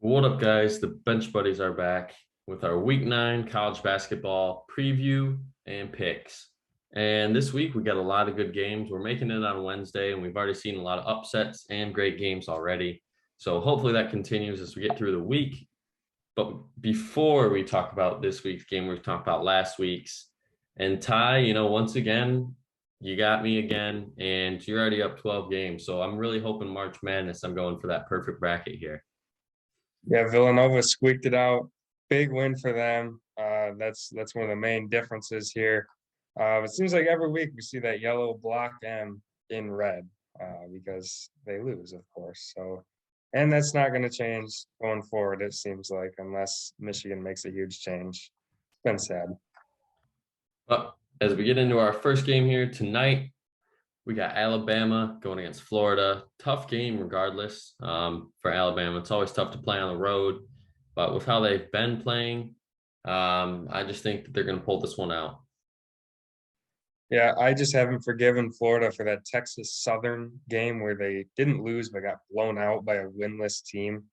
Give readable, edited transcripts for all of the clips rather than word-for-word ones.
What up, guys? The Bench Buddies are back with our Week 9 college basketball preview and picks. And this week, we got a lot of good games. We're making it on Wednesday, and we've already seen a lot of upsets and great games already. So hopefully that continues as we get through the week. But before we talk about this week's game, we've talked about last week's. And Ty, once again, you got me again, and you're already up 12 games. So I'm really hoping March Madness, I'm going for that perfect bracket here. Yeah, Villanova squeaked it out. Big win for them. That's one of the main differences here. It seems like every week we see that yellow block M in red because they lose, of course. And that's not going to change going forward, it seems like, unless Michigan makes a huge change. It's been sad. But as we get into our first game here tonight, we got Alabama going against Florida. Tough game regardless for Alabama. It's always tough to play on the road, but with how they've been playing, I just think that they're going to pull this one out. Yeah, I just haven't forgiven Florida for that Texas Southern game where they didn't lose but got blown out by a winless team.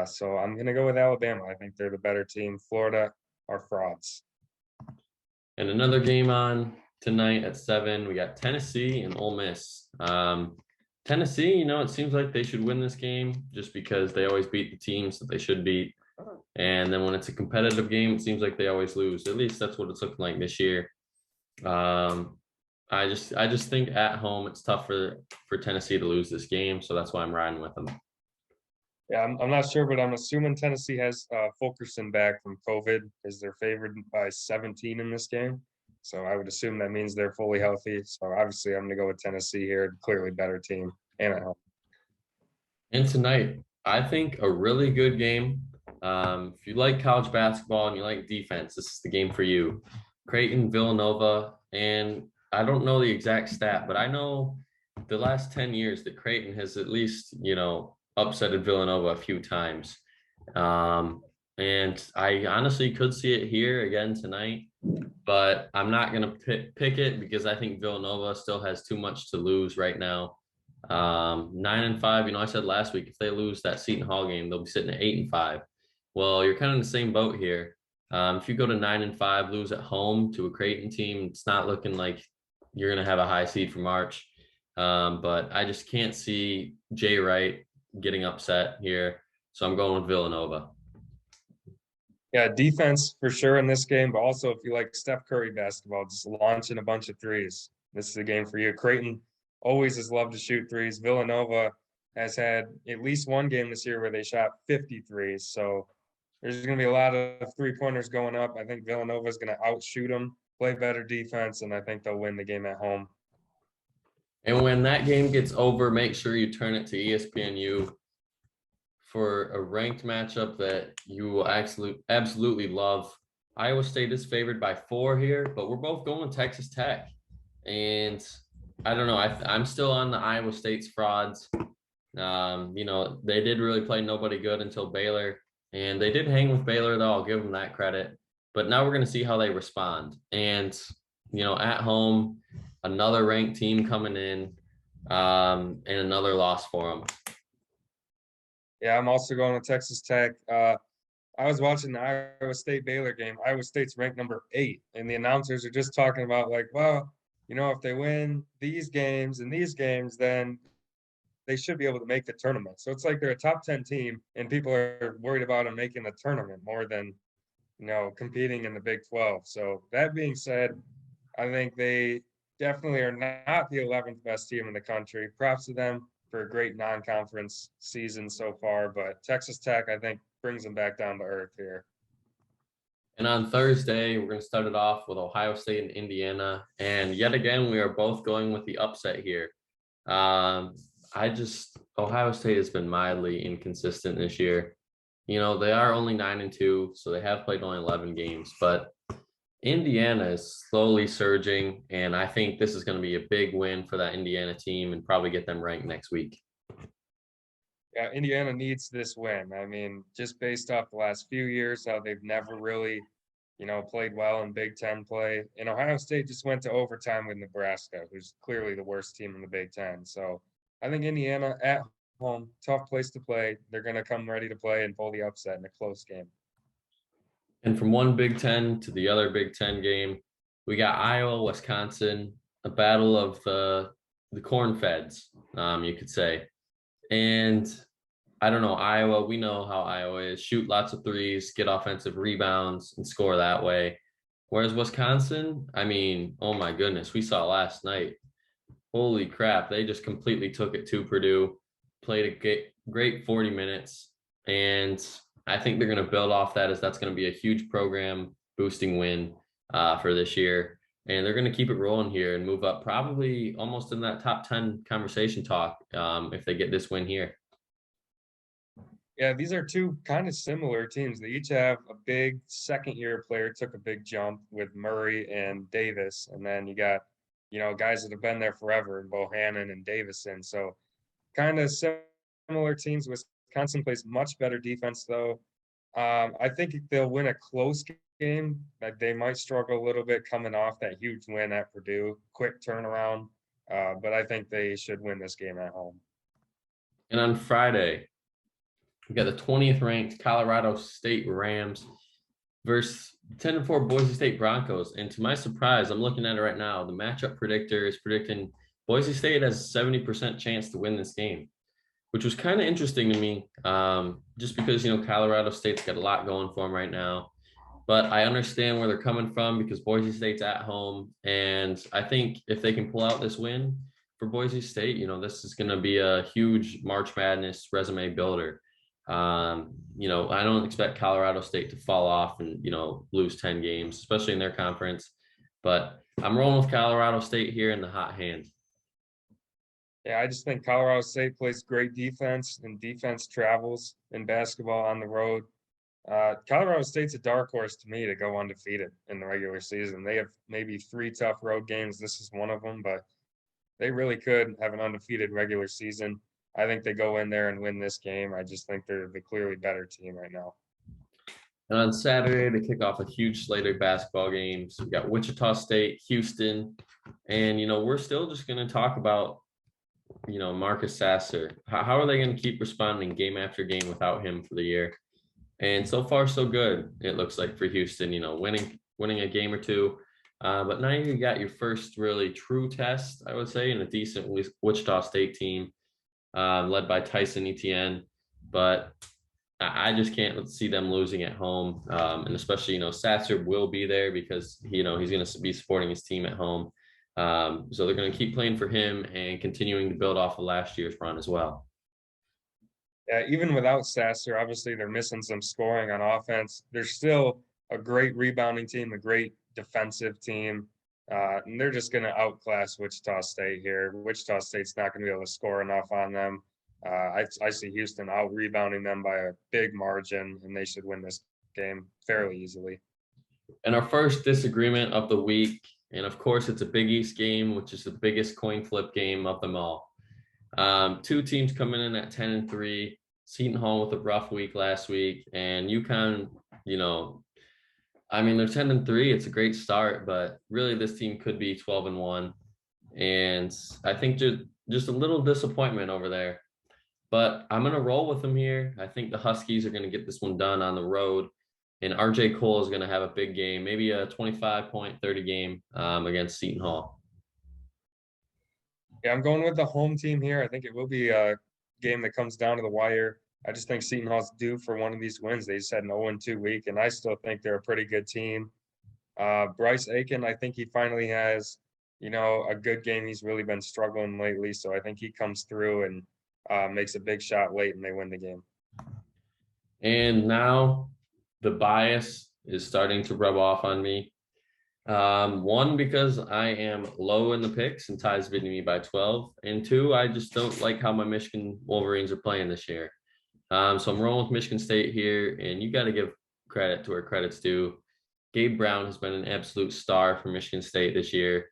So I'm going to go with Alabama. I think they're the better team. Florida are frauds. And another game on tonight at 7, we got Tennessee and Ole Miss. Tennessee, it seems like they should win this game just because they always beat the teams that they should beat. And then when it's a competitive game, it seems like they always lose. At least that's what it's looking like this year. I just think at home it's tough for Tennessee to lose this game, so that's why I'm riding with them. Yeah, I'm not sure, but I'm assuming Tennessee has Fulkerson back from COVID because they're favored by 17 in this game. So I would assume that means they're fully healthy. So obviously I'm going to go with Tennessee here, clearly better team and at home. And tonight, I think a really good game. If you like college basketball and you like defense, this is the game for you. Creighton, Villanova, and I don't know the exact stat, but I know the last 10 years that Creighton has at least, upsetted Villanova a few times. And I honestly could see it here again tonight, but I'm not going to pick it because I think Villanova still has too much to lose right now. 9-5, I said last week, if they lose that Seton Hall game, they'll be sitting at 8-5. Well, you're kind of in the same boat here. If you go to 9-5, lose at home to a Creighton team, it's not looking like you're going to have a high seed for March. But I just can't see Jay Wright getting upset here. So I'm going with Villanova. Yeah, defense for sure in this game, but also if you like Steph Curry basketball, just launching a bunch of threes. This is a game for you. Creighton always has loved to shoot threes. Villanova has had at least one game this year where they shot 50 threes. So there's going to be a lot of three-pointers going up. I think Villanova is going to outshoot them, play better defense, and I think they'll win the game at home. And when that game gets over, make sure you turn it to ESPNU for a ranked matchup that you will absolutely love. Iowa State is favored by 4 here, but we're both going Texas Tech. And I don't know. I'm still on the Iowa State's frauds. They did really play nobody good until Baylor. And they did hang with Baylor, though. I'll give them that credit. But now we're going to see how they respond. And, at home, another ranked team coming in and another loss for them. Yeah, I'm also going with Texas Tech. I was watching the Iowa State Baylor game. Iowa State's ranked number 8, and the announcers are just talking about like, well, if they win these games and these games, then they should be able to make the tournament. So it's like they're a top 10 team, and people are worried about them making the tournament more than competing in the Big 12. So that being said, I think they definitely are not the 11th best team in the country. Props to them for a great non-conference season so far, but Texas Tech, I think, brings them back down to earth here. And on Thursday, we're going to start it off with Ohio State and Indiana. And yet again, we are both going with the upset here. Ohio State has been mildly inconsistent this year. They are only 9-2, so they have played only 11 games, but Indiana is slowly surging, and I think this is going to be a big win for that Indiana team and probably get them ranked next week. Yeah, Indiana needs this win. I mean, just based off the last few years, how they've never really, played well in Big Ten play. And Ohio State just went to overtime with Nebraska, who's clearly the worst team in the Big Ten. So I think Indiana at home, tough place to play. They're going to come ready to play and pull the upset in a close game. And from one Big Ten to the other Big Ten game, we got Iowa, Wisconsin, a battle of the corn feds, you could say. And I don't know, Iowa, we know how Iowa is. Shoot lots of threes, get offensive rebounds, and score that way. Whereas Wisconsin, I mean, oh my goodness, we saw last night. Holy crap, they just completely took it to Purdue, played a great 40 minutes. And I think they're going to build off that, as that's going to be a huge program boosting win for this year. And they're going to keep it rolling here and move up probably almost in that top 10 conversation talk if they get this win here. Yeah, these are two kind of similar teams. They each have a big second-year player, took a big jump with Murray and Davis. And then you got, guys that have been there forever, Bohannon and Davison. So kind of similar teams. Wisconsin plays much better defense, though. I think they'll win a close game. Like they might struggle a little bit coming off that huge win at Purdue, quick turnaround. But I think they should win this game at home. And on Friday, we got the 20th ranked Colorado State Rams versus 10-4 Boise State Broncos. And to my surprise, I'm looking at it right now. The matchup predictor is predicting Boise State has a 70% chance to win this game, which was kind of interesting to me, just because, Colorado State's got a lot going for them right now. But I understand where they're coming from because Boise State's at home. And I think if they can pull out this win for Boise State, this is going to be a huge March Madness resume builder. I don't expect Colorado State to fall off and, lose 10 games, especially in their conference. But I'm rolling with Colorado State here in the hot hand. Yeah, I just think Colorado State plays great defense, and defense travels in basketball on the road. Colorado State's a dark horse to me to go undefeated in the regular season. They have maybe 3 tough road games. This is one of them, but they really could have an undefeated regular season. I think they go in there and win this game. I just think they're the clearly better team right now. And on Saturday, they kick off a huge slate of basketball games. We got Wichita State, Houston, and, we're still just going to talk about, Marcus Sasser. How are they going to keep responding game after game without him for the year? And so far, so good, it looks like, for Houston, winning a game or two. But now you got your first really true test, I would say, in a decent Wichita State team led by Tyson Etienne. But I just can't see them losing at home. And especially, Sasser will be there because, he's going to be supporting his team at home. So they're going to keep playing for him and continuing to build off of last year's run as well. Yeah, even without Sasser, obviously they're missing some scoring on offense. They're still a great rebounding team, a great defensive team. And they're just going to outclass Wichita State here. Wichita State's not going to be able to score enough on them. I see Houston out rebounding them by a big margin, and they should win this game fairly easily. And our first disagreement of the week, and of course it's a Big East game, which is the biggest coin flip game of them all. 2 teams coming in at 10-3. Seton Hall with a rough week last week, and UConn, they're 10-3. It's a great start, but really this team could be 12-1. And I think just a little disappointment over there. But I'm going to roll with them here. I think the Huskies are going to get this one done on the road. And RJ Cole is going to have a big game, maybe a 25-point, 30 game against Seton Hall. Yeah, I'm going with the home team here. I think it will be a game that comes down to the wire. I just think Seton Hall's due for one of these wins. They just had an 0-2 week, and I still think they're a pretty good team. Bryce Aiken, I think he finally has, a good game. He's really been struggling lately, so I think he comes through and makes a big shot late, and they win the game. And now the bias is starting to rub off on me. One, because I am low in the picks and Ty's beating me by 12. And 2, I just don't like how my Michigan Wolverines are playing this year. So I'm rolling with Michigan State here, and you got to give credit to where credit's due. Gabe Brown has been an absolute star for Michigan State this year,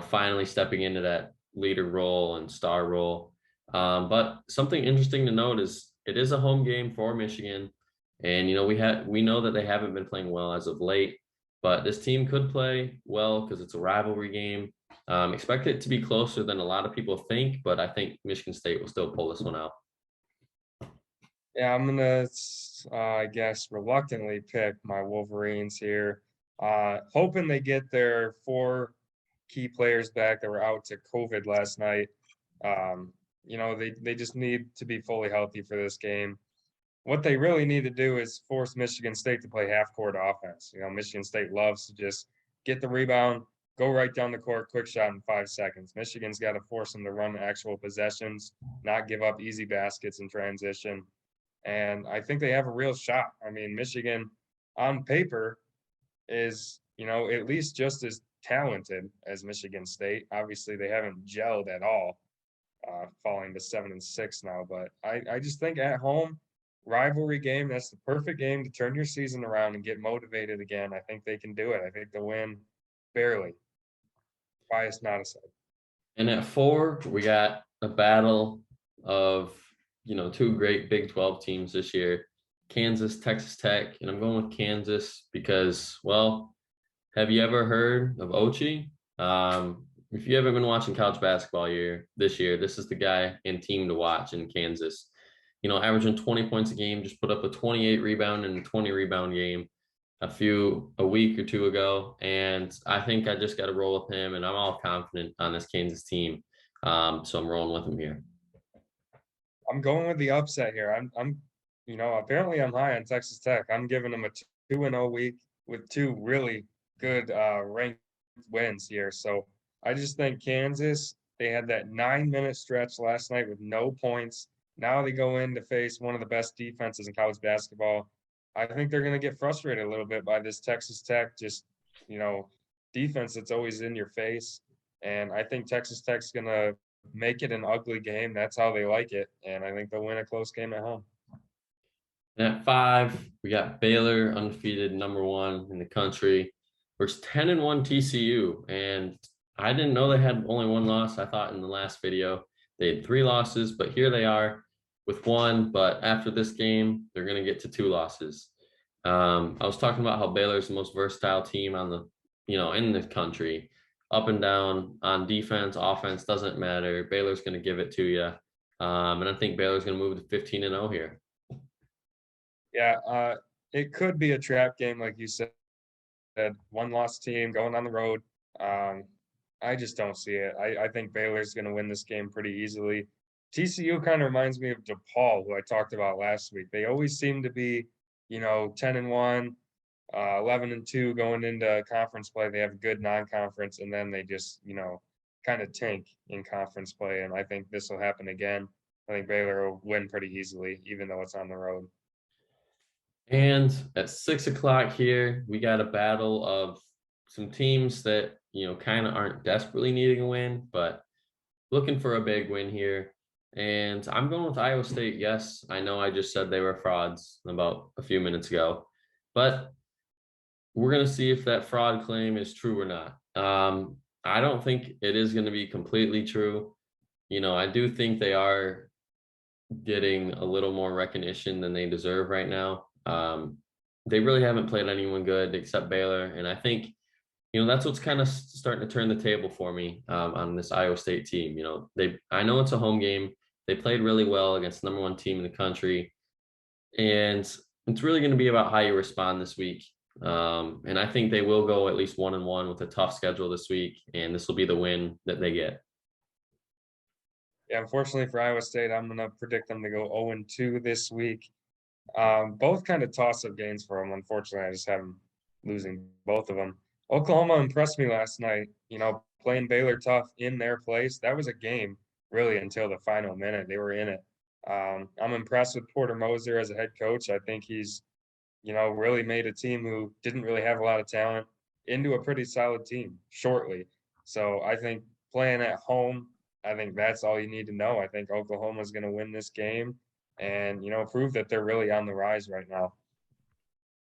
finally stepping into that leader role and star role. But something interesting to note is it is a home game for Michigan. And, we know that they haven't been playing well as of late, but this team could play well because it's a rivalry game. Expect it to be closer than a lot of people think, but I think Michigan State will still pull this one out. Yeah, I'm gonna, I guess, reluctantly pick my Wolverines here. Hoping they get their four key players back that were out to COVID last night. Um, they just need to be fully healthy for this game. What they really need to do is force Michigan State to play half court offense. Michigan State loves to just get the rebound, go right down the court, quick shot in 5 seconds. Michigan's got to force them to run actual possessions, not give up easy baskets in transition. And I think they have a real shot. I mean, Michigan on paper is, at least just as talented as Michigan State. Obviously, they haven't gelled at all, falling to 7-6 now. But I just think at home, rivalry game, that's the perfect game to turn your season around and get motivated again. I think they can do it. I think they'll win barely. Bias not aside. And at 4, we got a battle of, two great Big 12 teams this year, Kansas, Texas Tech. And I'm going with Kansas because, well, have you ever heard of Ochi? If you haven't been watching college basketball this year, this is the guy and team to watch in Kansas. Averaging 20 points a game, just put up a 28 rebound and a 20 rebound game a week or two ago. And I think I just got to roll with him, and I'm all confident on this Kansas team. So I'm rolling with him here. I'm going with the upset here. Apparently I'm high on Texas Tech. I'm giving them a 2-0 week with two really good ranked wins here. So I just think Kansas, they had that 9-minute stretch last night with no points. Now they go in to face one of the best defenses in college basketball. I think they're going to get frustrated a little bit by this Texas Tech you know, defense that's always in your face. And I think Texas Tech's going to make it an ugly game. That's how they like it. And I think they'll win a close game at home. And at 5, we got Baylor, undefeated, #1 in the country, versus 10-1 TCU. And I didn't know they had only one loss. I thought in the last video they had 3 losses, but here they are with one. But after this game, they're going to get to 2 losses. I was talking about how Baylor is the most versatile team in the country, up and down on defense, offense, doesn't matter. Baylor's going to give it to you. And I think Baylor's going to move to 15-0 here. Yeah, it could be a trap game, like you said. One loss team going on the road. Um, I just don't see it. I think Baylor's going to win this game pretty easily. TCU kind of reminds me of DePaul, who I talked about last week. They always seem to be, 10-1, 11-2 going into conference play. They have a good non-conference, and then they just, kind of tank in conference play. And I think this will happen again. I think Baylor will win pretty easily, even though it's on the road. And at 6 o'clock here, we got a battle of some teams that, kind of aren't desperately needing a win, but looking for a big win here. And I'm going with Iowa State. Yes, I know I just said they were frauds about a few minutes ago, but we're going to see if that fraud claim is true or not. I don't think it is going to be completely true. I do think they are getting a little more recognition than they deserve right now. They really haven't played anyone good except Baylor, and I think that's what's kind of starting to turn the table for me on this Iowa State team. I know it's a home game. They played really well against the #1 team in the country, and it's really going to be about how you respond this week. And I think they will go at least 1-1 with a tough schedule this week, and this will be the win that they get. Yeah, unfortunately for Iowa State, I'm going to predict them to go 0-2 this week. Both kind of toss-up games for them. Unfortunately, I just have them losing both of them. Oklahoma impressed me last night. Playing Baylor tough in their place. That was a game, really, until the final minute. They were in it. I'm impressed with Porter Moser as a head coach. I think he's, really made a team who didn't really have a lot of talent into a pretty solid team shortly. So I think playing at home, I think that's all you need to know. I think Oklahoma's going to win this game and, prove that they're really on the rise right now.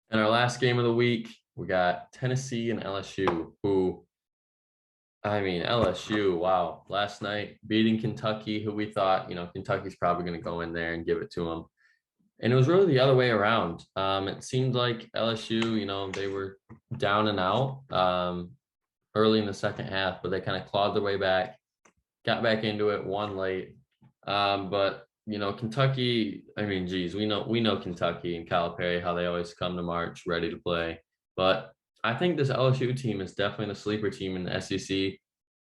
And our last game of the week, we got Tennessee and LSU, LSU, wow. Last night, beating Kentucky, who we thought, Kentucky's probably going to go in there and give it to them. And it was really the other way around. It seemed like LSU, they were down and out early in the second half, but they kind of clawed their way back, got back into it, won late. But Kentucky, I mean, geez, we know Kentucky and Calipari, how they always come to March ready to play. But I think this LSU team is definitely the sleeper team in the SEC,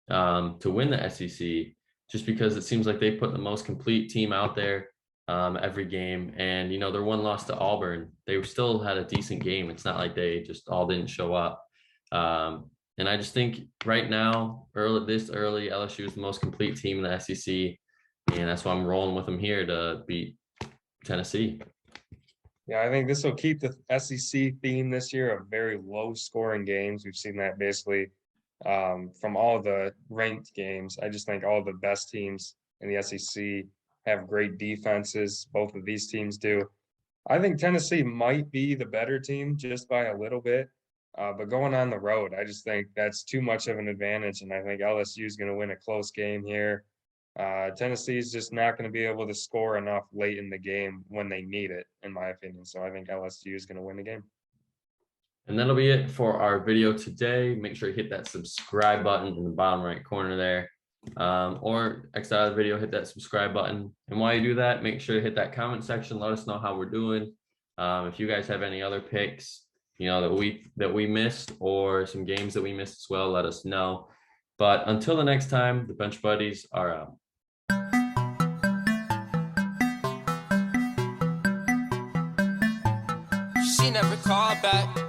to win the SEC, just because it seems like they put the most complete team out there, every game. And their one loss to Auburn, they still had a decent game. It's not like they just all didn't show up. And I just think right now, early, LSU is the most complete team in the SEC, and that's why I'm rolling with them here to beat Tennessee. Yeah, I think this will keep the SEC theme this year of very low scoring games. We've seen that basically from all the ranked games. I just think all the best teams in the SEC have great defenses. Both of these teams do. I think Tennessee might be the better team just by a little bit. But going on the road, I just think that's too much of an advantage. And I think LSU is going to win a close game here. Tennessee is just not going to be able to score enough late in the game when they need it, in my opinion. So I think LSU is going to win the game. And that'll be it for our video today. Make sure you hit that subscribe button in the bottom right corner there. Or exit out of the video, hit that subscribe button. And while you do that, make sure to hit that comment section. Let us know how we're doing. If you guys have any other picks, that we missed, or some games that we missed as well, let us know. But until the next time, the Bench Buddies are out. She never called back.